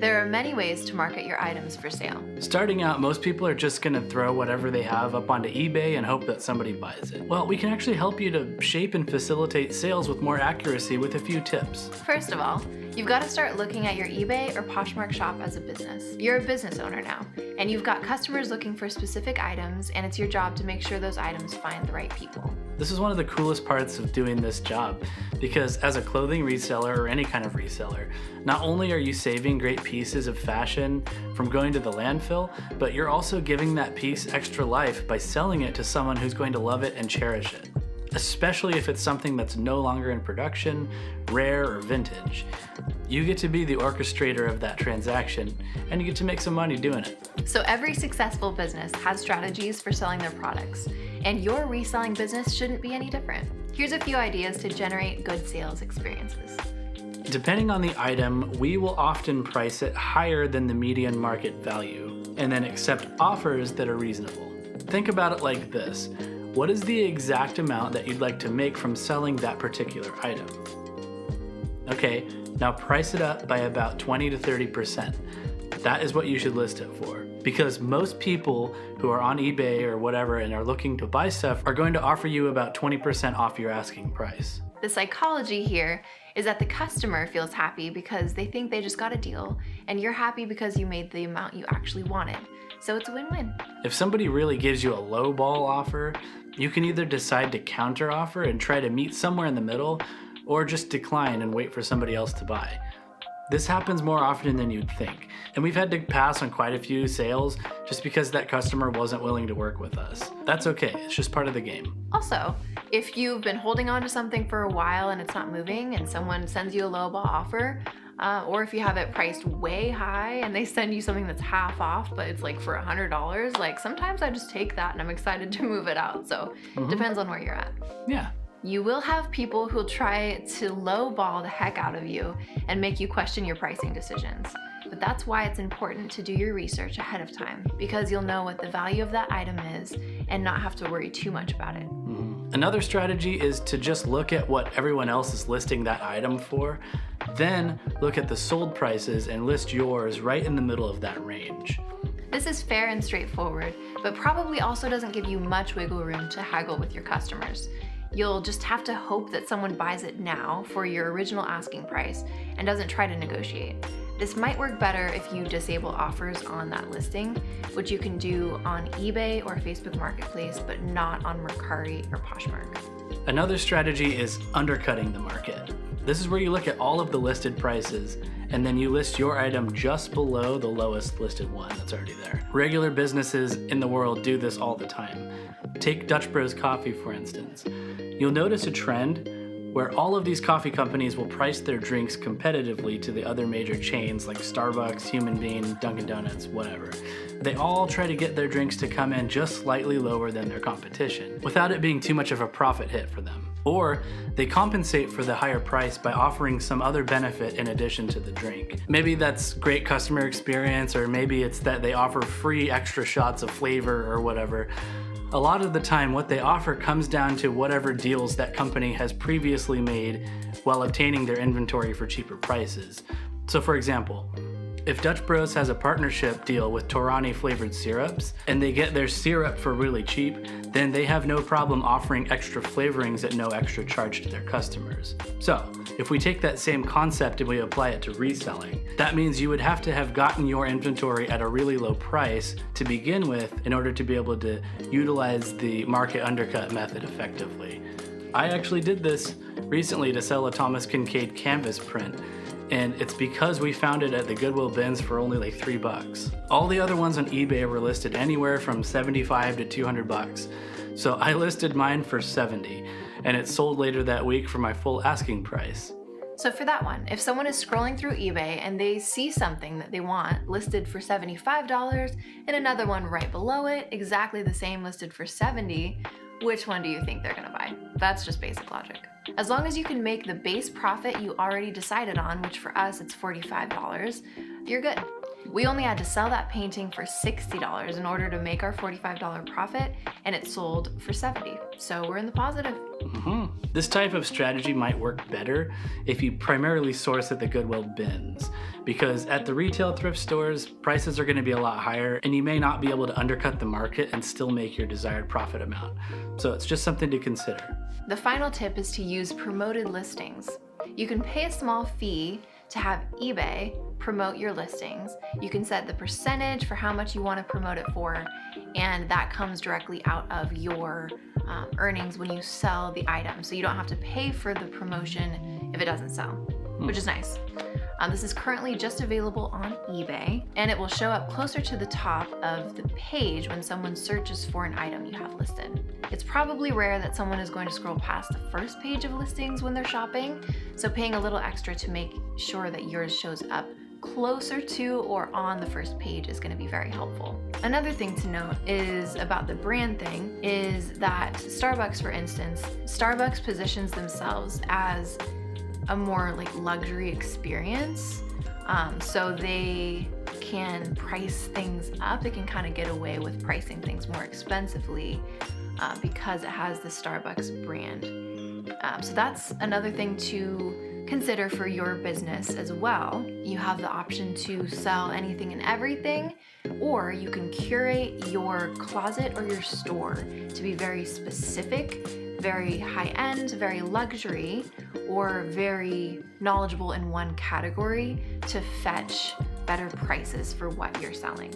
There are many ways to market your items for sale. Starting out, most people are just going to throw whatever they have up onto eBay and hope that somebody buys it. Well, we can actually help you to shape and facilitate sales with more accuracy with a few tips. First of all, you've got to start looking at your eBay or Poshmark shop as a business. You're a business owner now, and you've got customers looking for specific items, and it's your job to make sure those items find the right people. This is one of the coolest parts of doing this job, because as a clothing reseller or any kind of reseller, not only are you saving great pieces of fashion from going to the landfill, but you're also giving that piece extra life by selling it to someone who's going to love it and cherish it. Especially if it's something that's no longer in production, rare, or vintage. You get to be the orchestrator of that transaction, and you get to make some money doing it. So every successful business has strategies for selling their products, and your reselling business shouldn't be any different. Here's a few ideas to generate good sales experiences. Depending on the item, we will often price it higher than the median market value, and then accept offers that are reasonable. Think about it like this. What is the exact amount that you'd like to make from selling that particular item? Okay, now price it up by about 20 to 30%. That is what you should list it for. Because most people who are on eBay or whatever and are looking to buy stuff are going to offer you about 20% off your asking price. The psychology here is that the customer feels happy because they think they just got a deal, and you're happy because you made the amount you actually wanted. So it's a win-win. If somebody really gives you a low ball offer, you can either decide to counter offer and try to meet somewhere in the middle, or just decline and wait for somebody else to buy. This happens more often than you'd think, and we've had to pass on quite a few sales just because that customer wasn't willing to work with us. That's okay, it's just part of the game. Also, if you've been holding on to something for a while and it's not moving and someone sends you a lowball offer, or if you have it priced way high and they send you something that's half off, but it's like for $100, like sometimes I just take that and I'm excited to move it out. So depends on where you're at. Yeah. You will have people who'll try to lowball the heck out of you and make you question your pricing decisions. But that's why it's important to do your research ahead of time, because you'll know what the value of that item is and not have to worry too much about it. Another strategy is to just look at what everyone else is listing that item for, then look at the sold prices and list yours right in the middle of that range. This is fair and straightforward, but probably also doesn't give you much wiggle room to haggle with your customers. You'll just have to hope that someone buys it now for your original asking price and doesn't try to negotiate. This might work better if you disable offers on that listing, which you can do on eBay or Facebook Marketplace, but not on Mercari or Poshmark. Another strategy is undercutting the market. This is where you look at all of the listed prices and then you list your item just below the lowest listed one that's already there. Regular businesses in the world do this all the time. Take Dutch Bros Coffee, for instance. You'll notice a trend where all of these coffee companies will price their drinks competitively to the other major chains like Starbucks, Human Bean, Dunkin' Donuts, whatever. They all try to get their drinks to come in just slightly lower than their competition, without it being too much of a profit hit for them. Or they compensate for the higher price by offering some other benefit in addition to the drink. Maybe that's great customer experience, or maybe it's that they offer free extra shots of flavor or whatever. A lot of the time, what they offer comes down to whatever deals that company has previously made while obtaining their inventory for cheaper prices. So for example, if Dutch Bros has a partnership deal with Torani flavored syrups and they get their syrup for really cheap, then they have no problem offering extra flavorings at no extra charge to their customers. So if we take that same concept and we apply it to reselling, that means you would have to have gotten your inventory at a really low price to begin with in order to be able to utilize the market undercut method effectively. I actually did this recently to sell a Thomas Kincaid canvas print, and it's because we found it at the Goodwill bins for only like $3. All the other ones on eBay were listed anywhere from $75 to $200. So I listed mine for $70, and it sold later that week for my full asking price. So for that one, if someone is scrolling through eBay and they see something that they want listed for $75 and another one right below it, exactly the same listed for $70, which one do you think they're gonna buy? That's just basic logic. As long as you can make the base profit you already decided on, which for us it's $45, you're good. We only had to sell that painting for $60 in order to make our $45 profit, and it sold for $70. So we're in the positive. This type of strategy might work better if you primarily source at the Goodwill bins, because at the retail thrift stores, prices are going to be a lot higher, and you may not be able to undercut the market and still make your desired profit amount. So it's just something to consider. The final tip is to use promoted listings. You can pay a small fee to have eBay promote your listings. You can set the percentage for how much you want to promote it for, and that comes directly out of your earnings when you sell the item. So you don't have to pay for the promotion if it doesn't sell, which is nice. This is currently just available on eBay, and it will show up closer to the top of the page when someone searches for an item you have listed. It's probably rare that someone is going to scroll past the first page of listings when they're shopping, so paying a little extra to make sure that yours shows up closer to or on the first page is going to be very helpful. Another thing to note is about the brand thing is that Starbucks, for instance, Starbucks positions themselves as a more like luxury experience. So they can price things up. They can kind of get away with pricing things more expensively because it has the Starbucks brand. So that's another thing to consider for your business as well. You have the option to sell anything and everything, or you can curate your closet or your store to be very specific, very high-end, very luxury, or very knowledgeable in one category to fetch better prices for what you're selling.